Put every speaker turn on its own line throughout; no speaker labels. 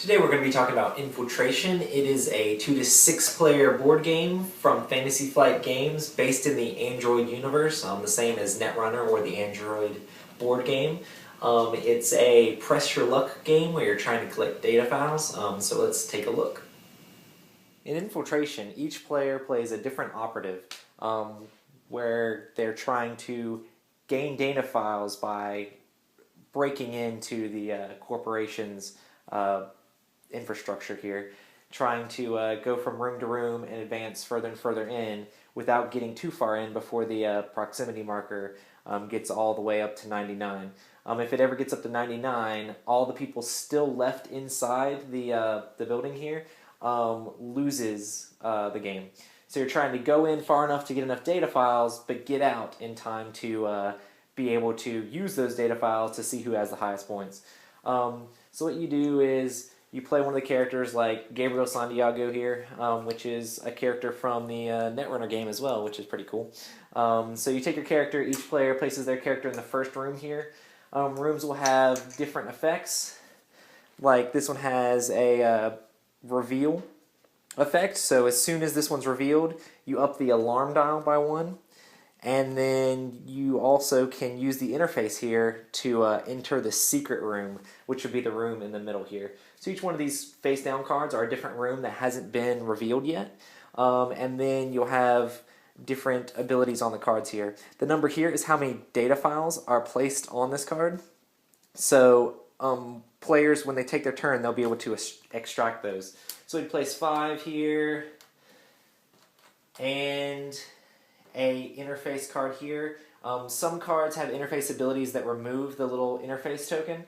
Today we're going to be talking about Infiltration. It is a 2 to 6 player board game from Fantasy Flight Games based in the Android universe, the same as Netrunner or the Android board game. It's a press your luck game where you're trying to collect data files, so let's take a look. In Infiltration, each player plays a different operative where they're trying to gain data files by breaking into the corporation's infrastructure here, trying to go from room to room and advance further and further in without getting too far in before the proximity marker gets all the way up to 99. If it ever gets up to 99, all the people still left inside the building here loses the game. So you're trying to go in far enough to get enough data files, but get out in time to be able to use those data files to see who has the highest points. So what you do is you play one of the characters like Gabriel Santiago here, which is a character from the Netrunner game as well, which is pretty cool. So you take your character, each player places their character in the first room here. Rooms will have different effects. Like this one has a reveal effect, so as soon as this one's revealed, you up the alarm dial by 1. And then you also can use the interface here to enter the secret room, which would be the room in the middle here. So each one of these face down cards are a different room that hasn't been revealed yet. And then you'll have different abilities on the cards here. The number here is how many data files are placed on this card. So players, when they take their turn, they'll be able to extract those. So we place 5 here, and a interface card here. Some cards have interface abilities that remove the little interface token.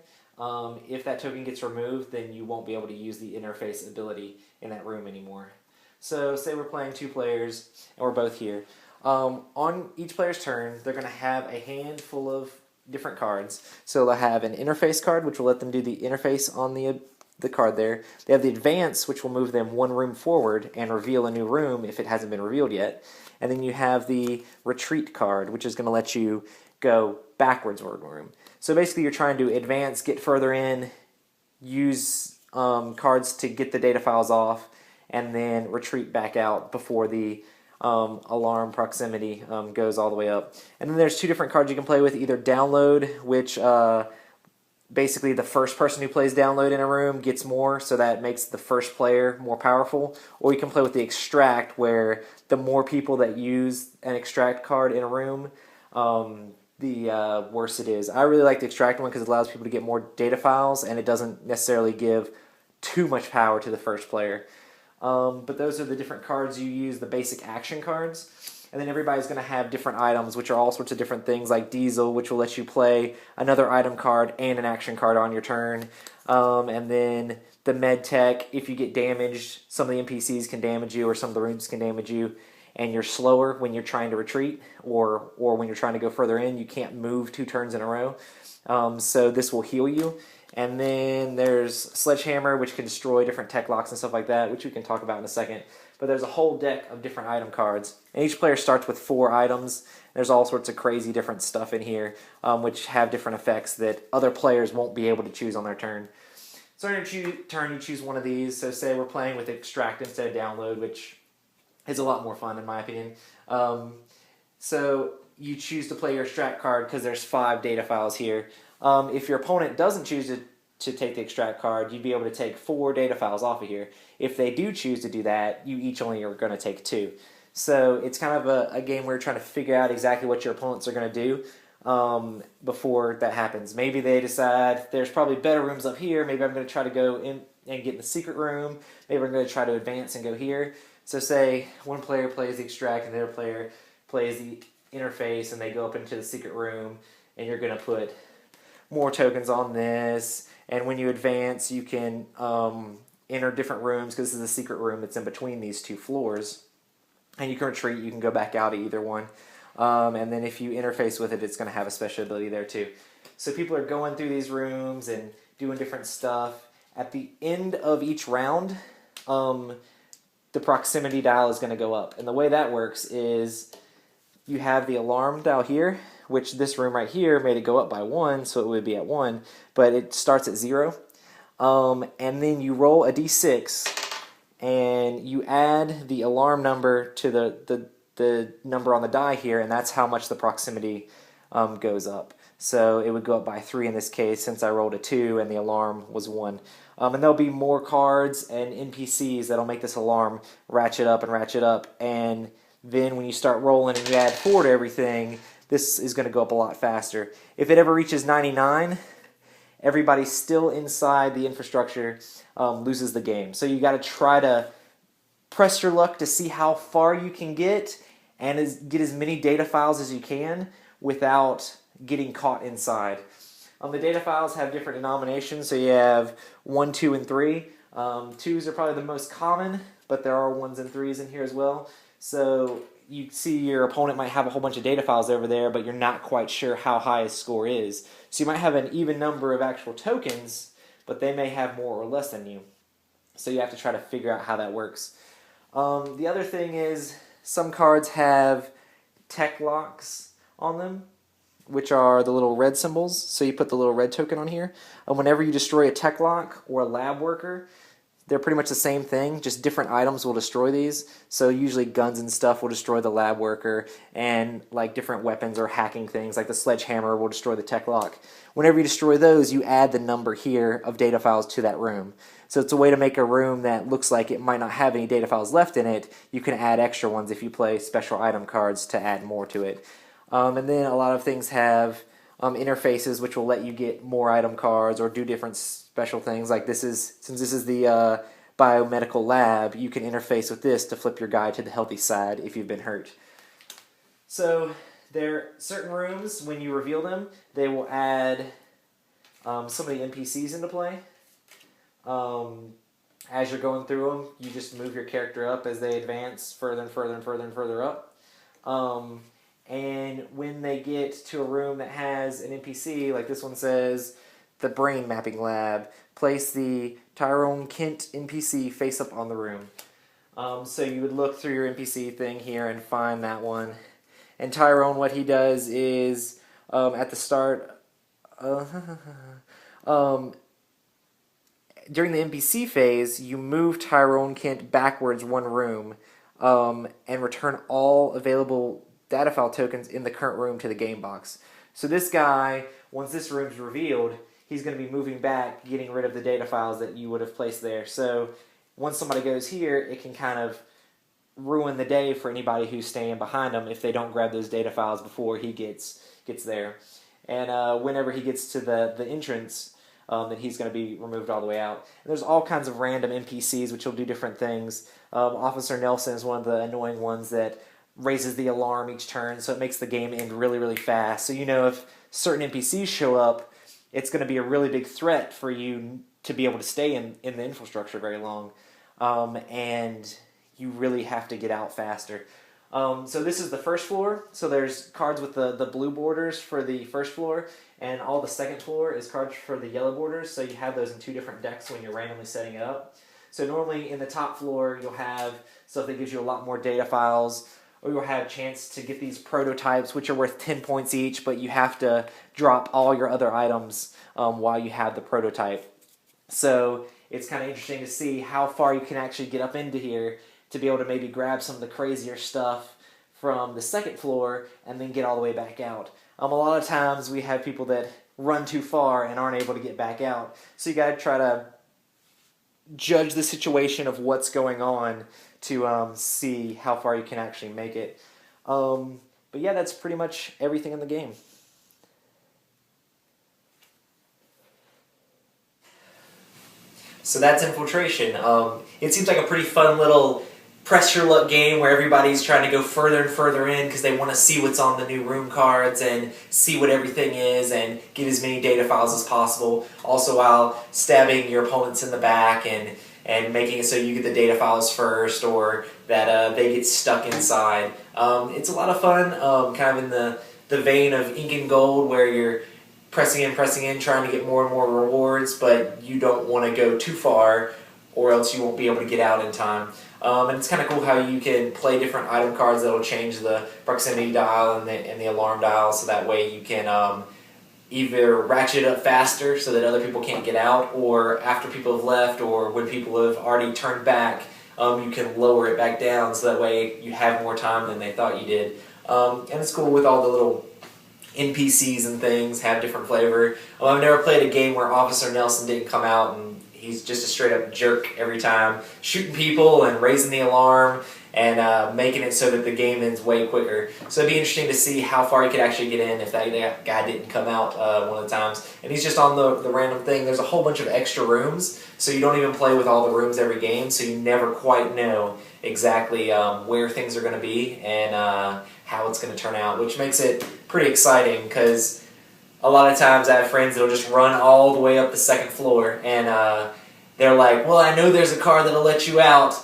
If that token gets removed, then you won't be able to use the interface ability in that room anymore. So say we're playing 2 players and we're both here. On each player's turn, they're going to have a hand full of different cards. So they'll have an interface card, which will let them do the interface on the card there. They have the advance, which will move them 1 room forward and reveal a new room if it hasn't been revealed yet. And then you have the retreat card, which is going to let you go backwards one room. So basically you're trying to advance, get further in, use cards to get the data files off, and then retreat back out before the alarm proximity goes all the way up. And then there's 2 different cards you can play with, either download, which basically the first person who plays download in a room gets more, so that makes the first player more powerful. Or you can play with the extract, where the more people that use an extract card in a room, the worse it is. I really like the extract one because it allows people to get more data files, and it doesn't necessarily give too much power to the first player. But those are the different cards you use, the basic action cards. And then everybody's going to have different items, which are all sorts of different things, like Diesel, which will let you play another item card and an action card on your turn. And then the Med Tech, if you get damaged, some of the NPCs can damage you, or some of the rooms can damage you, and you're slower when you're trying to retreat, or when you're trying to go further in. You can't move 2 turns in a row. So this will heal you. And then there's Sledgehammer, which can destroy different tech locks and stuff like that, which we can talk about in a second. But there's a whole deck of different item cards. And each player starts with 4 items. There's all sorts of crazy different stuff in here, which have different effects that other players won't be able to choose on their turn. So on your turn, you choose one of these. So say we're playing with Extract instead of Download, which is a lot more fun in my opinion. So you choose to play your Extract card because there's 5 data files here. If your opponent doesn't choose to take the extract card, you'd be able to take 4 data files off of here. If they do choose to do that, you each only are going to take 2. So it's kind of a game where you're trying to figure out exactly what your opponents are going to do before that happens. Maybe they decide there's probably better rooms up here. Maybe I'm going to try to go in and get in the secret room. Maybe I'm going to try to advance and go here. So say one player plays the extract and the other player plays the interface, and they go up into the secret room, and you're going to put more tokens on this. And when you advance, you can enter different rooms, because this is a secret room that's in between these 2 floors. And you can retreat, you can go back out of either one. And then if you interface with it, it's going to have a special ability there too. So people are going through these rooms and doing different stuff. At the end of each round, the proximity dial is going to go up. And the way that works is you have the alarm dial here, which this room right here made it go up by 1, so it would be at 1, but it starts at 0. And then you roll a d6, and you add the alarm number to the number on the die here, and that's how much the proximity goes up. So it would go up by 3 in this case, since I rolled a 2 and the alarm was 1. And there'll be more cards and NPCs that'll make this alarm ratchet up, and then when you start rolling and you add 4 to everything, this is going to go up a lot faster. If it ever reaches 99, everybody still inside the infrastructure loses the game. So you got to try to press your luck to see how far you can get and get as many data files as you can without getting caught inside. The data files have different denominations, so you have 1, 2, and 3. 2s are probably the most common, but there are 1s and 3s in here as well. So you see your opponent might have a whole bunch of data files over there, but you're not quite sure how high his score is. So you might have an even number of actual tokens, but they may have more or less than you. So you have to try to figure out how that works. The other thing is some cards have tech locks on them, which are the little red symbols. So you put the little red token on here. Whenever you destroy a tech lock or a lab worker, they're pretty much the same thing, just different items will destroy these. So usually guns and stuff will destroy the lab worker, and like different weapons or hacking things like the sledgehammer will destroy the tech lock. Whenever you destroy those, you add the number here of data files to that room. So it's a way to make a room that looks like it might not have any data files left in it. You can add extra ones if you play special item cards to add more to it. And then a lot of things have interfaces which will let you get more item cards or do different special things. Like since this is the biomedical lab, you can interface with this to flip your guy to the healthy side if you've been hurt. So there are certain rooms, when you reveal them, they will add some of the NPCs into play. As you're going through them, you just move your character up as they advance further and further and further and further up. And when they get to a room that has an NPC, like this one says, the brain mapping lab, place the Tyrone Kent NPC face up on the room. So you would look through your NPC thing here and find that one. And Tyrone, what he does is, at the start, during the NPC phase, you move Tyrone Kent backwards 1 room and return all available data file tokens in the current room to the game box. So this guy, once this room's revealed, he's going to be moving back, getting rid of the data files that you would have placed there. So once somebody goes here, it can kind of ruin the day for anybody who's staying behind him if they don't grab those data files before he gets there. And whenever he gets to the entrance, then he's going to be removed all the way out. And there's all kinds of random NPCs which will do different things. Officer Nelson is one of the annoying ones that raises the alarm each turn, so it makes the game end really, really fast. So you know if certain NPCs show up, it's going to be a really big threat for you to be able to stay in the infrastructure very long. And you really have to get out faster. So this is the first floor. So there's cards with the blue borders for the first floor, and all the second floor is cards for the yellow borders. So you have those in 2 different decks when you're randomly setting it up. So normally in the top floor you'll have stuff that gives you a lot more data files, or you'll have a chance to get these prototypes, which are worth 10 points each, but you have to drop all your other items while you have the prototype. So it's kind of interesting to see how far you can actually get up into here to be able to maybe grab some of the crazier stuff from the second floor and then get all the way back out. A lot of times we have people that run too far and aren't able to get back out. So you got to try to judge the situation of what's going on to see how far you can actually make it. But yeah, that's pretty much everything in the game. So that's Infiltration. It seems like a pretty fun little press your luck game where everybody's trying to go further and further in because they want to see what's on the new room cards and see what everything is and get as many data files as possible. Also while stabbing your opponents in the back and making it so you get the data files first, or that they get stuck inside. It's a lot of fun, kind of in the vein of Ink and Gold, where you're pressing in, trying to get more and more rewards, but you don't want to go too far or else you won't be able to get out in time. And it's kind of cool how you can play different item cards that will change the proximity dial and the alarm dial, so that way you can either ratchet it up faster so that other people can't get out, or after people have left, or when people have already turned back, you can lower it back down so that way you have more time than they thought you did. And it's cool with all the little NPCs and things have different flavor. I've never played a game where Officer Nelson didn't come out and he's just a straight up jerk every time, shooting people and raising the alarm and making it so that the game ends way quicker. So it'd be interesting to see how far he could actually get in if that guy didn't come out one of the times. And he's just on the random thing. There's a whole bunch of extra rooms, so you don't even play with all the rooms every game, so you never quite know exactly where things are going to be and how it's going to turn out, which makes it pretty exciting because a lot of times I have friends that'll just run all the way up the second floor and they're like, well, I know there's a car that'll let you out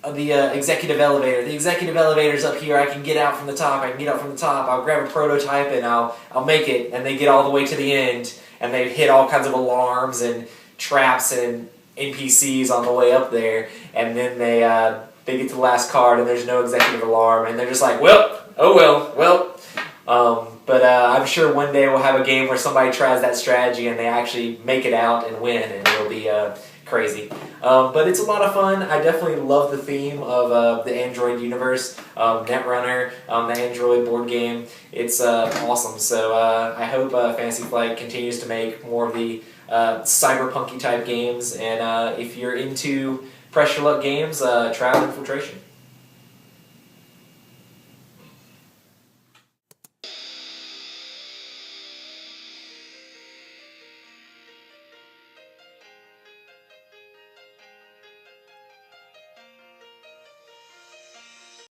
of the executive elevator. The executive elevator's up here. I can get out from the top. I can get out from the top. I'll grab a prototype and I'll make it. And they get all the way to the end and they hit all kinds of alarms and traps and NPCs on the way up there. And then they get to the last card and there's no executive alarm and they're just like, well, oh well. But I'm sure one day we'll have a game where somebody tries that strategy and they actually make it out and win, and it'll be crazy. But it's a lot of fun. I definitely love the theme of the Android universe, Netrunner, the Android board game. It's awesome. So I hope Fantasy Flight continues to make more of the cyberpunky type games. And if you're into pressure luck games, try out Infiltration.